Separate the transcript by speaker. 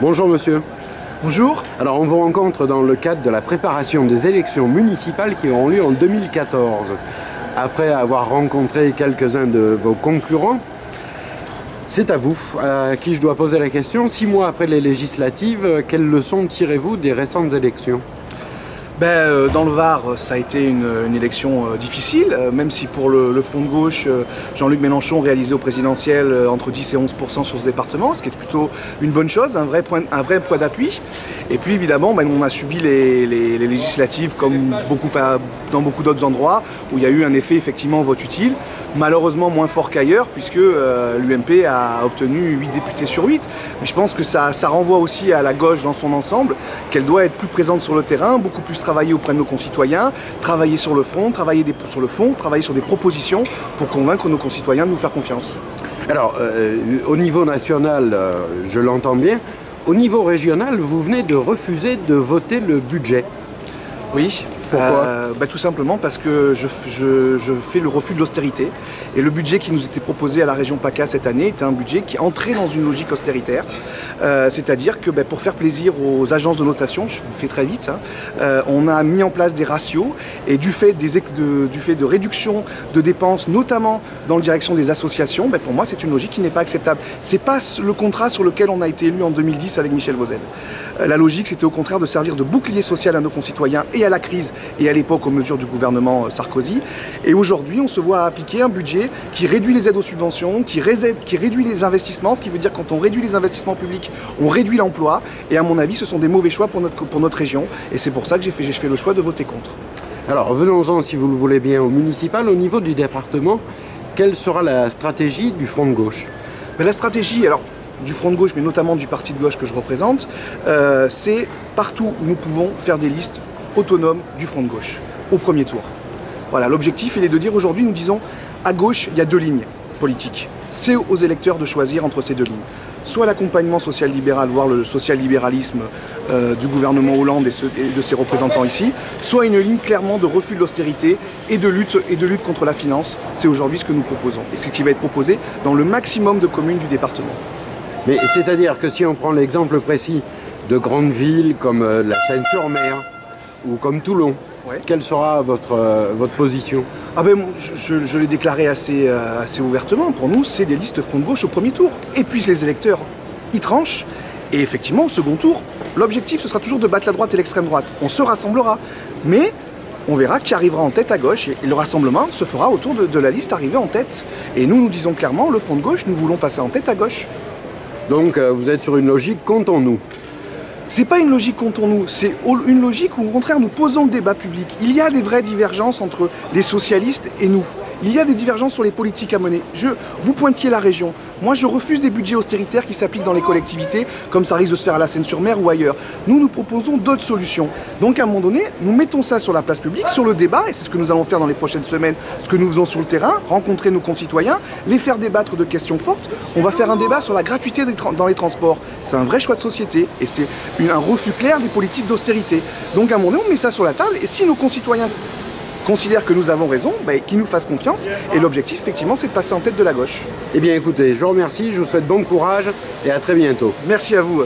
Speaker 1: Bonjour monsieur.
Speaker 2: Bonjour.
Speaker 1: Alors on vous rencontre dans le cadre de la préparation des élections municipales qui auront lieu en 2014. Après avoir rencontré quelques-uns de vos concurrents, c'est à vous à qui je dois poser la question. 6 mois après les législatives, quelles leçons tirez-vous des récentes élections ?
Speaker 2: Dans le Var, ça a été une élection difficile, même si pour le Front de gauche, Jean-Luc Mélenchon réalisait au présidentiel entre 10 et 11% sur ce département, ce qui est plutôt une bonne chose, un vrai poids d'appui. Et puis évidemment, on a subi les législatives comme dans beaucoup d'autres endroits, où il y a eu un effet effectivement vote utile, malheureusement moins fort qu'ailleurs, puisque l'UMP a obtenu 8 députés sur 8. Mais je pense que ça renvoie aussi à la gauche dans son ensemble, qu'elle doit être plus présente sur le terrain, beaucoup plus travailler auprès de nos concitoyens, travailler sur le front, travailler sur des propositions pour convaincre nos concitoyens de nous faire confiance.
Speaker 1: Alors, au niveau national, je l'entends bien. Au niveau régional, vous venez de refuser de voter le budget.
Speaker 2: Oui.
Speaker 1: Pourquoi ?
Speaker 2: Tout simplement parce que je fais le refus de l'austérité. Et le budget qui nous était proposé à la région PACA cette année était un budget qui entrait dans une logique austéritaire. C'est-à-dire que pour faire plaisir aux agences de notation, je vous fais très vite, on a mis en place des ratios et du fait de réduction de dépenses, notamment dans la direction des associations, pour moi c'est une logique qui n'est pas acceptable. C'est pas le contrat sur lequel on a été élu en 2010 avec Michel Vauzel. La logique c'était au contraire de servir de bouclier social à nos concitoyens et à la crise et à l'époque aux mesures du gouvernement Sarkozy. Et aujourd'hui, on se voit appliquer un budget qui réduit les aides aux subventions, qui réduit les investissements, ce qui veut dire quand on réduit les investissements publics, on réduit l'emploi. Et à mon avis, ce sont des mauvais choix pour notre région. Et c'est pour ça que j'ai fait le choix de voter contre.
Speaker 1: Alors, venons-en, si vous le voulez bien, au municipal. Au niveau du département, quelle sera la stratégie du Front de gauche ?
Speaker 2: La stratégie, du Front de gauche, mais notamment du parti de gauche que je représente, c'est partout où nous pouvons faire des listes autonome du Front de gauche, au premier tour. Voilà, l'objectif, il est de dire aujourd'hui, nous disons, à gauche, il y a 2 lignes politiques. C'est aux électeurs de choisir entre ces 2 lignes. Soit l'accompagnement social-libéral, voire le social-libéralisme du gouvernement Hollande et de ses représentants ici, soit une ligne clairement de refus de l'austérité et de lutte contre la finance. C'est aujourd'hui ce que nous proposons. Et ce qui va être proposé dans le maximum de communes du département.
Speaker 1: Mais c'est-à-dire que si on prend l'exemple précis de grandes villes comme la Seine-sur-Mer, ou comme Toulon, ouais. Quelle sera votre position ?
Speaker 2: Je l'ai déclaré assez ouvertement. Pour nous, c'est des listes Front de gauche au premier tour. Et puis les électeurs y tranchent. Et effectivement, au second tour, l'objectif, ce sera toujours de battre la droite et l'extrême droite. On se rassemblera. Mais on verra qui arrivera en tête à gauche. Et le rassemblement se fera autour de la liste arrivée en tête. Et nous disons clairement, le Front de gauche, nous voulons passer en tête à gauche.
Speaker 1: Donc vous êtes sur une logique comptons-nous.
Speaker 2: C'est pas une logique contre nous, c'est une logique où au contraire nous posons le débat public. Il y a des vraies divergences entre les socialistes et nous. Il y a des divergences sur les politiques à mener. Vous pointiez la région. Moi, je refuse des budgets austéritaires qui s'appliquent dans les collectivités, comme ça risque de se faire à la Seine-sur-Mer ou ailleurs. Nous proposons d'autres solutions. Donc, à un moment donné, nous mettons ça sur la place publique, sur le débat, et c'est ce que nous allons faire dans les prochaines semaines, ce que nous faisons sur le terrain, rencontrer nos concitoyens, les faire débattre de questions fortes. On va faire un débat sur la gratuité dans les transports. C'est un vrai choix de société, et c'est un refus clair des politiques d'austérité. Donc, à un moment donné, on met ça sur la table, et si nos concitoyens considèrent que nous avons raison, qu'ils nous fassent confiance. Et l'objectif, effectivement, c'est de passer en tête de la gauche.
Speaker 1: Eh bien, écoutez, je vous remercie, je vous souhaite bon courage et à très bientôt.
Speaker 2: Merci à vous.